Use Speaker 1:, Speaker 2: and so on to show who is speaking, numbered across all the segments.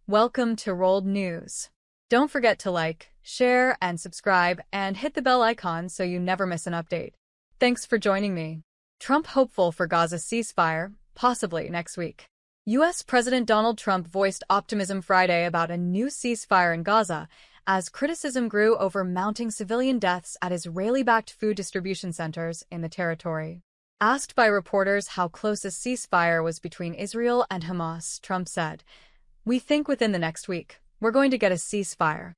Speaker 1: Welcome to Rolled News. Don't forget to like, share, and subscribe, and hit the bell icon so you never miss an update. Thanks for joining me. Trump hopeful for Gaza ceasefire, possibly next week. U.S. President Donald Trump voiced optimism Friday about a new ceasefire in Gaza as criticism grew over mounting civilian deaths at Israeli-backed food distribution centers in the territory. Asked by reporters how close a ceasefire was between Israel and Hamas, Trump said, "We think within the next week, we're going to get a ceasefire."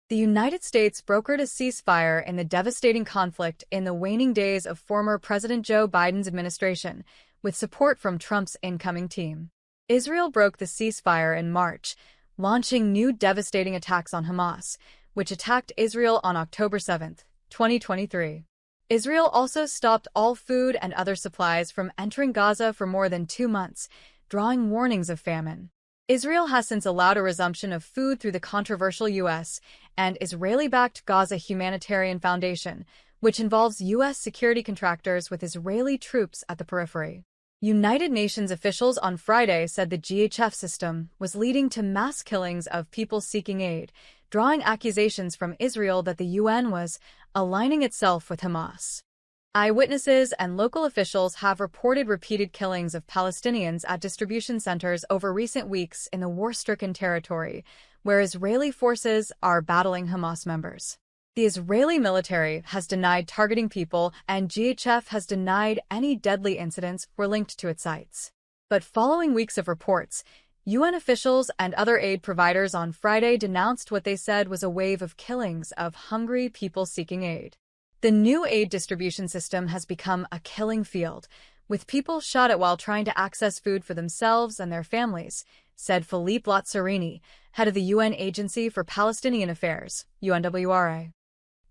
Speaker 1: The United States brokered a ceasefire in the devastating conflict in the waning days of former President Joe Biden's administration, with support from Trump's incoming team. Israel broke the ceasefire in March, launching new devastating attacks on Hamas, which attacked Israel on October 7, 2023. Israel also stopped all food and other supplies from entering Gaza for more than 2 months, drawing warnings of famine. Israel has since allowed a resumption of food through the controversial U.S. and Israeli-backed Gaza Humanitarian Foundation, which involves U.S. security contractors with Israeli troops at the periphery. United Nations officials on Friday said the GHF system was leading to mass killings of people seeking aid, drawing accusations from Israel that the UN was aligning itself with Hamas. Eyewitnesses and local officials have reported repeated killings of Palestinians at distribution centers over recent weeks in the war-stricken territory, where Israeli forces are battling Hamas members. The Israeli military has denied targeting people, and GHF has denied any deadly incidents were linked to its sites. But following weeks of reports, UN officials and other aid providers on Friday denounced what they said was a wave of killings of hungry people seeking aid. The new aid distribution system has become a killing field, with people shot at while trying to access food for themselves and their families, said Philippe Lazzarini, head of the UN Agency for Palestinian Affairs, UNWRA.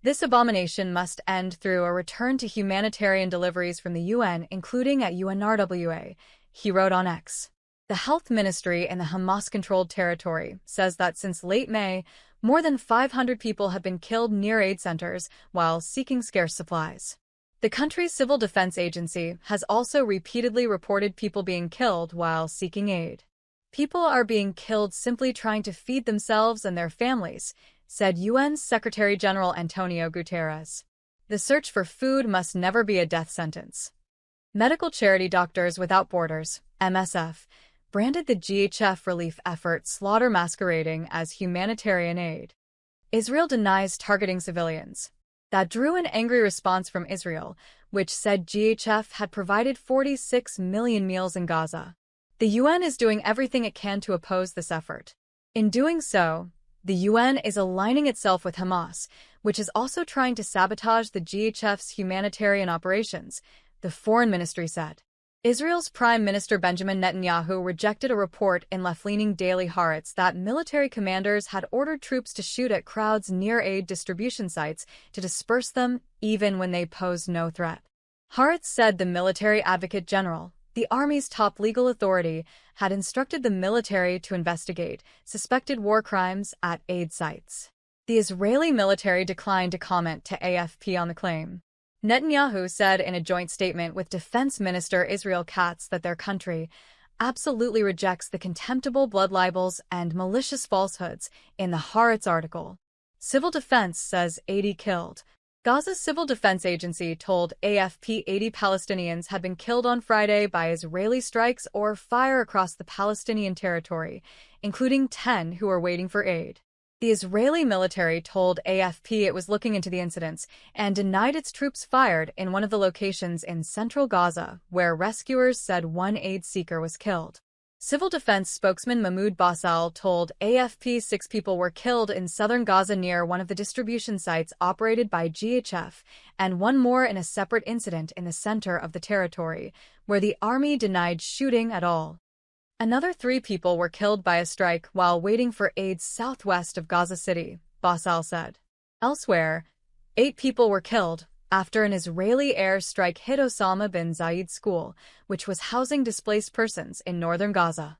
Speaker 1: This abomination must end through a return to humanitarian deliveries from the UN, including at UNRWA, he wrote on X. The health ministry in the Hamas-controlled territory says that since late May, more than 500 people have been killed near aid centers while seeking scarce supplies. The country's civil defense agency has also repeatedly reported people being killed while seeking aid. People are being killed simply trying to feed themselves and their families, said UN Secretary-General Antonio Guterres. The search for food must never be a death sentence. Medical charity Doctors Without Borders, MSF, branded the GHF relief effort slaughter masquerading as humanitarian aid. Israel denies targeting civilians. That drew an angry response from Israel, which said GHF had provided 46 million meals in Gaza. The UN is doing everything it can to oppose this effort. In doing so, the UN is aligning itself with Hamas, which is also trying to sabotage the GHF's humanitarian operations, the Foreign Ministry said. Israel's Prime Minister Benjamin Netanyahu rejected a report in left-leaning daily Haaretz that military commanders had ordered troops to shoot at crowds near aid distribution sites to disperse them even when they posed no threat. Haaretz said the military advocate general, the army's top legal authority, had instructed the military to investigate suspected war crimes at aid sites. The Israeli military declined to comment to AFP on the claim. Netanyahu said in a joint statement with Defense Minister Israel Katz that their country absolutely rejects the contemptible blood libels and malicious falsehoods in the Haaretz article. Civil Defense says 80 killed. Gaza's Civil Defense Agency told AFP 80 Palestinians had been killed on Friday by Israeli strikes or fire across the Palestinian territory, including 10 who were waiting for aid. The Israeli military told AFP it was looking into the incidents and denied its troops fired in one of the locations in central Gaza, where rescuers said one aid seeker was killed. Civil defense spokesman Mahmoud Basal told AFP 6 people were killed in southern Gaza near one of the distribution sites operated by GHF, and one more in a separate incident in the center of the territory, where the army denied shooting at all. Another 3 people were killed by a strike while waiting for aid southwest of Gaza City, Basal said. Elsewhere, 8 people were killed after an Israeli air strike hit Osama bin Zayed School, which was housing displaced persons in northern Gaza.